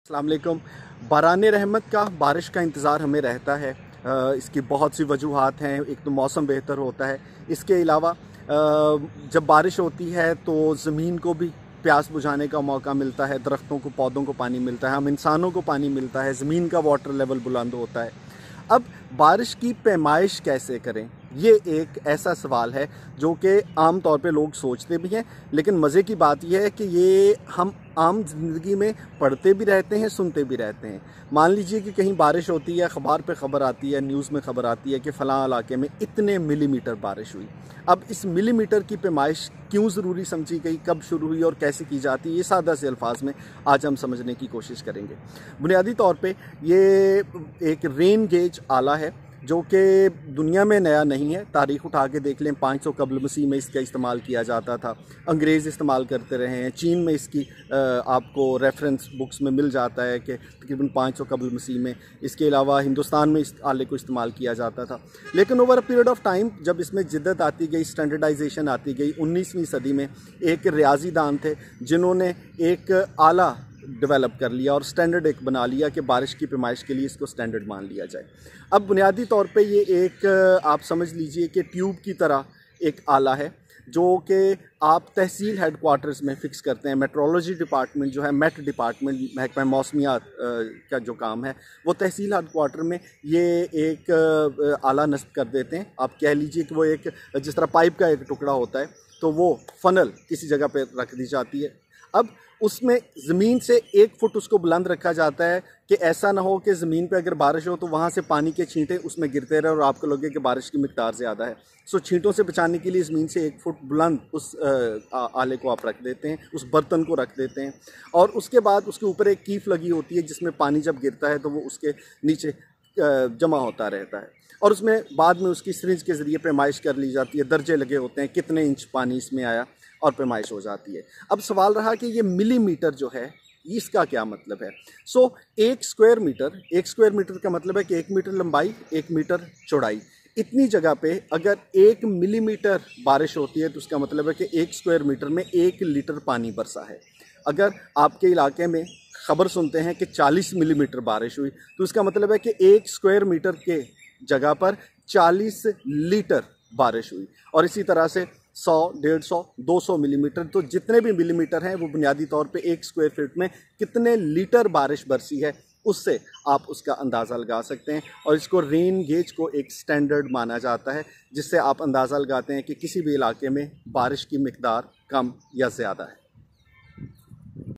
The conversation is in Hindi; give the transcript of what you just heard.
अस्सलाम वालेकुम। बारान रहमत का बारिश का इंतज़ार हमें रहता है। इसकी बहुत सी वजूहात हैं। एक तो मौसम बेहतर होता है, इसके अलावा जब बारिश होती है तो ज़मीन को भी प्यास बुझाने का मौका मिलता है, दरख्तों को पौधों को पानी मिलता है, हम इंसानों को पानी मिलता है, ज़मीन का वाटर लेवल बुलंद होता है। अब बारिश की पैमाइश कैसे करें, ये एक ऐसा सवाल है जो कि आम तौर पे लोग सोचते भी हैं, लेकिन मज़े की बात यह है कि ये हम आम ज़िंदगी में पढ़ते भी रहते हैं, सुनते भी रहते हैं। मान लीजिए कि कहीं बारिश होती है, अखबार पे ख़बर आती है, न्यूज़ में ख़बर आती है कि फ़लाँ इलाके में इतने मिलीमीटर बारिश हुई। अब इस मिलीमीटर की पैमाइश क्यों ज़रूरी समझी गई, कब शुरू हुई और कैसे की जाती है, ये सादा से अल्फाज में आज हम समझने की कोशिश करेंगे। बुनियादी तौर पे ये एक रेन गेज आला है जो कि दुनिया में नया नहीं है। तारीख़ उठा के देख लें, 500 कबल मसीह में इसका इस्तेमाल किया जाता था, अंग्रेज़ इस्तेमाल करते रहे हैं। चीन में इसकी आपको रेफरेंस बुक्स में मिल जाता है कि तकरीबन 500 कबल मसीह में। इसके अलावा हिंदुस्तान में इस आले को इस्तेमाल किया जाता था, लेकिन over a period of time जब इसमें जिद्दत आती गई, स्टैंडर्डाइजेशन आती गई, 19वीं सदी में एक रियाजीदान थे जिन्होंने एक आला डेवलप कर लिया और स्टैंडर्ड एक बना लिया कि बारिश की पैमाइश के लिए इसको स्टैंडर्ड मान लिया जाए। अब बुनियादी तौर पे ये एक आप समझ लीजिए कि ट्यूब की तरह एक आला है जो कि आप तहसील हेडक्वार्टर्स में फ़िक्स करते हैं। मेट्रोलॉजी डिपार्टमेंट जो है, मेट डिपार्टमेंट, महकमा मौसमियात का जो काम है, वो तहसील हेडक्वार्टर में ये एक आला नस्ब कर देते हैं। आप कह लीजिए कि वो एक जिस तरह पाइप का एक टुकड़ा होता है, तो वो फ़नल किसी जगह पे रख दी जाती है। अब उसमें ज़मीन से 1 फुट उसको बुलंद रखा जाता है कि ऐसा ना हो कि ज़मीन पे अगर बारिश हो तो वहाँ से पानी के छींटे उसमें गिरते रहे और आपको लगे कि बारिश की मिकदार ज़्यादा है। सो छींटों से बचाने के लिए ज़मीन से 1 फुट बुलंद उस आले को आप रख देते हैं, उस बर्तन को रख देते हैं, और उसके बाद उसके ऊपर एक कीफ लगी होती है जिसमें पानी जब गिरता है तो वो उसके नीचे जमा होता रहता है, और उसमें बाद में उसकी सिरिंज के ज़रिए पैमाइश कर ली जाती है। दर्जे लगे होते हैं कितने इंच पानी इसमें आया और पैमाइश हो जाती है। अब सवाल रहा कि ये मिलीमीटर जो है इसका क्या मतलब है। एक स्क्वायर मीटर का मतलब है कि 1 मीटर लंबाई, 1 मीटर चौड़ाई। इतनी जगह पे अगर 1 मिलीमीटर बारिश होती है तो उसका मतलब है कि 1 स्क्वायर मीटर में 1 लीटर पानी बरसा है। अगर आपके इलाके में खबर सुनते हैं कि 40 मिलीमीटर बारिश हुई तो इसका मतलब है कि 1 स्क्वायर मीटर के जगह पर 40 लीटर बारिश हुई। और इसी तरह से 100, 150, 200 मिलीमीटर, तो जितने भी मिलीमीटर हैं वो बुनियादी तौर पे 1 स्क्वायर फीट में कितने लीटर बारिश बरसी है, उससे आप उसका अंदाज़ा लगा सकते हैं। और इसको रेन गेज को एक स्टैंडर्ड माना जाता है, जिससे आप अंदाज़ा लगाते हैं कि किसी भी इलाके में बारिश की मिकदार कम या ज़्यादा है।